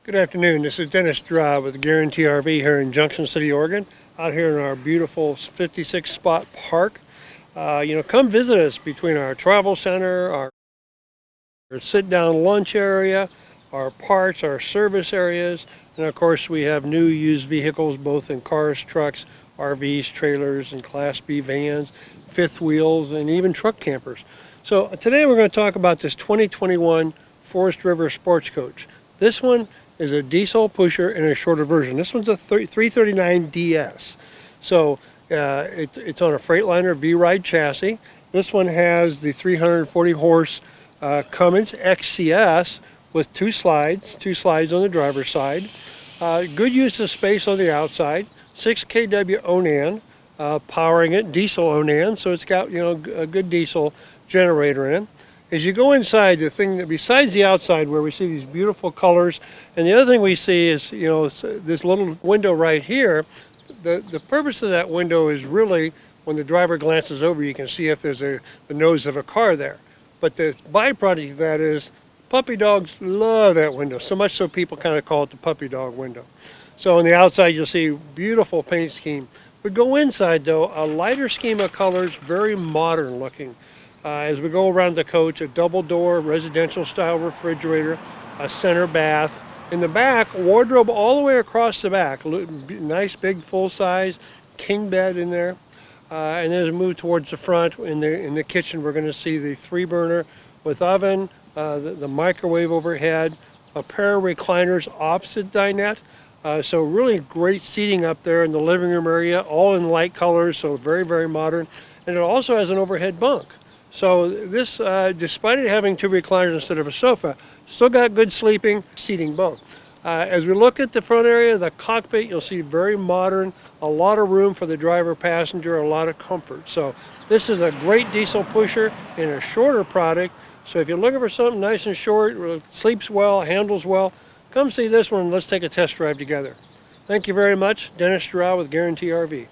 Good afternoon. This is Dennis.Girod with Guaranty RV here in Junction City, Oregon, out here in our beautiful 56 spot park. Come visit us between our travel center, our sit-down lunch area, our parts, our service areas, and of course we have new used vehicles both in cars, trucks, RVs, trailers, and Class B vans, fifth wheels, and even truck campers. So today we're going to talk about this 2021 Forest River Sportscoach. This one is a diesel pusher in a shorter version. This one's a 339 DS. So it's on a Freightliner V-Ride chassis. This one has the 340 horse Cummins XCS with two slides on the driver's side. Good use of space on the outside. 6 kW Onan powering it, diesel Onan, so it's got a good diesel generator in it. As you go inside, the thing that besides the outside where we see these beautiful colors, and the other thing we see is this little window right here. The purpose of that window is really when the driver glances over, you can see if there's the nose of a car there. But the byproduct of that is puppy dogs love that window, so much so people kind of call it the puppy dog window. So on the outside you'll see beautiful paint scheme. We go inside though, a lighter scheme of colors, very modern looking. As we go around the coach, a double door residential style refrigerator, a center bath. In the back, wardrobe all the way across the back. Nice big full size king bed in there. And then as we move towards the front, in the kitchen, we're going to see the 3-burner with oven, the microwave overhead, a pair of recliners opposite dinette. So really great seating up there in the living room area, all in light colors, so very, very modern. And it also has an overhead bunk. So this, despite it having 2 recliners instead of a sofa, still got good sleeping seating bunk. As we look at the front area, the cockpit, you'll see very modern, a lot of room for the driver passenger, a lot of comfort. So this is a great diesel pusher in a shorter product. So if you're looking for something nice and short, sleeps well, handles well, come see this one and let's take a test drive together. Thank you very much. Dennis.Girod with Guaranty RV.